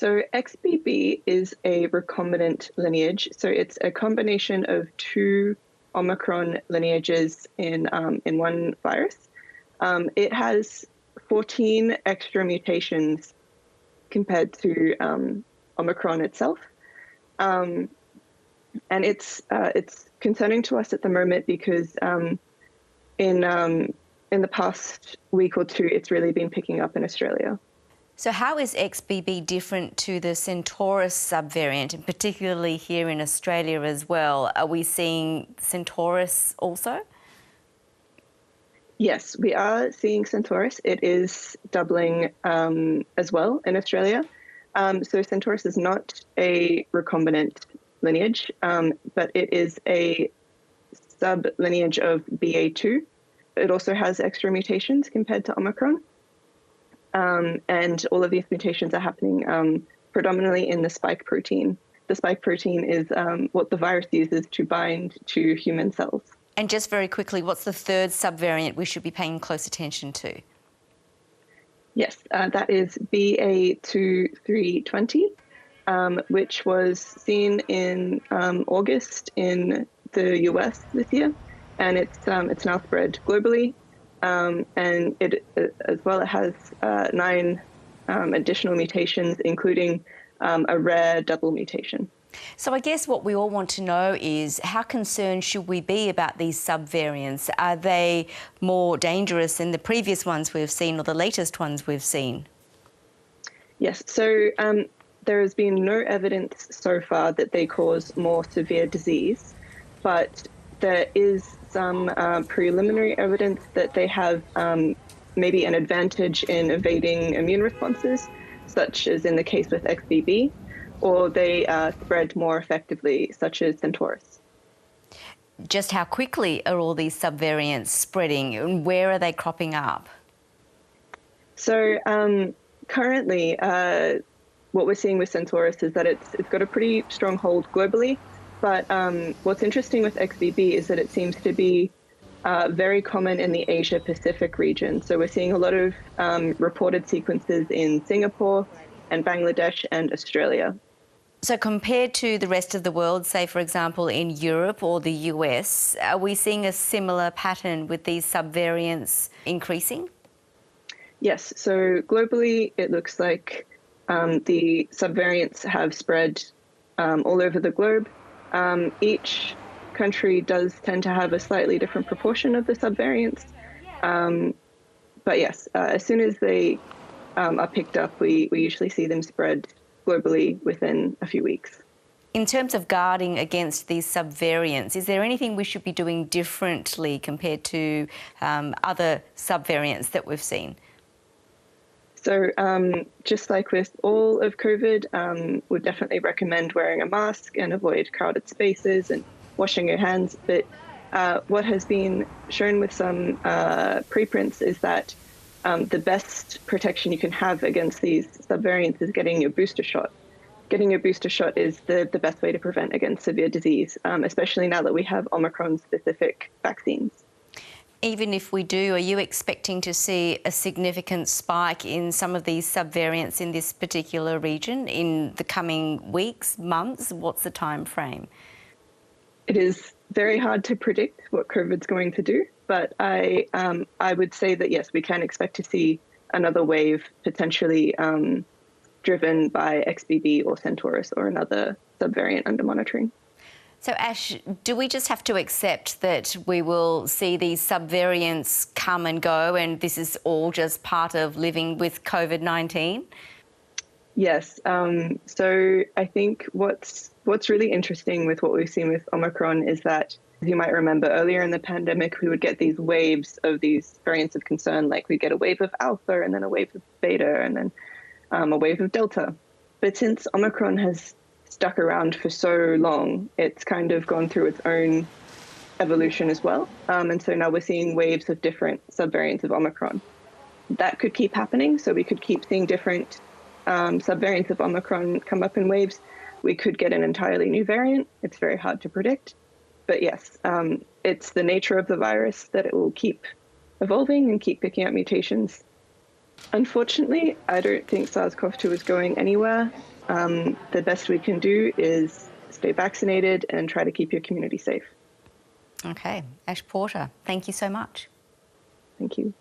So XBB is a recombinant lineage. So it's a combination of two omicron lineages in one virus. It has 14 extra mutations compared to omicron itself. And it's concerning to us at the moment because in the past week or two, it's really been picking up in Australia. So how is XBB different to the Centaurus subvariant, and particularly here in Australia as well? Are we seeing Centaurus also? Yes, we are seeing Centaurus. It is doubling as well in Australia. So Centaurus is not a recombinant lineage, but it is a sub-lineage of BA2. It also has extra mutations compared to Omicron. And all of these mutations are happening predominantly in the spike protein. The spike protein is what the virus uses to bind to human cells. And just very quickly, what's the third subvariant we should be paying close attention to? Yes, that is BA2320, which was seen in August in the US this year, and it's now spread globally. And it as well, it has 9 additional mutations, including a rare double mutation. So I guess what we all want to know is how concerned should we be about these subvariants? Are they more dangerous than the previous ones we've seen or the latest ones we've seen? Yes, so there has been no evidence so far that they cause more severe disease, but there is some preliminary evidence that they have maybe an advantage in evading immune responses, such as in the case with XBB, or they spread more effectively, such as Centaurus. Just how quickly are all these subvariants spreading, and where are they cropping up? So currently, what we're seeing with Centaurus is that it's got a pretty strong hold globally. But what's interesting with XBB is that it seems to be very common in the Asia-Pacific region. So we're seeing a lot of reported sequences in Singapore and Bangladesh and Australia. So compared to the rest of the world, say, for example, in Europe or the US, are we seeing a similar pattern with these subvariants increasing? Yes. So globally, it looks like the subvariants have spread all over the globe. Each country does tend to have a slightly different proportion of the subvariants. But yes, as soon as they are picked up, we usually see them spread globally within a few weeks. In terms of guarding against these subvariants, is there anything we should be doing differently compared to other subvariants that we've seen? So just like with all of COVID, would definitely recommend wearing a mask and avoid crowded spaces and washing your hands. But what has been shown with some preprints is that the best protection you can have against these subvariants is getting your booster shot. Getting your booster shot is the best way to prevent against severe disease, especially now that we have Omicron-specific vaccines. Even if we do, are you expecting to see a significant spike in some of these subvariants in this particular region in the coming weeks, months? What's the time frame? It is very hard to predict what COVID's going to do, but I would say that, yes, we can expect to see another wave potentially driven by XBB or Centaurus or another subvariant under monitoring. So, Ash, do we just have to accept that we will see these subvariants come and go and this is all just part of living with COVID-19? Yes. So I think what's really interesting with what we've seen with Omicron is that, as you might remember, earlier in the pandemic, we would get these waves of these variants of concern, like we'd get a wave of Alpha and then a wave of Beta and then a wave of Delta. But since Omicron has stuck around for so long, it's kind of gone through its own evolution as well. And so now we're seeing waves of different subvariants of Omicron. That could keep happening. So we could keep seeing different subvariants of Omicron come up in waves. We could get an entirely new variant. It's very hard to predict. But yes, it's the nature of the virus that it will keep evolving and keep picking up mutations. Unfortunately, I don't think SARS-CoV-2 is going anywhere. the best we can do is stay vaccinated and try to keep your community safe. Okay. Ash Porter, thank you so much. Thank you.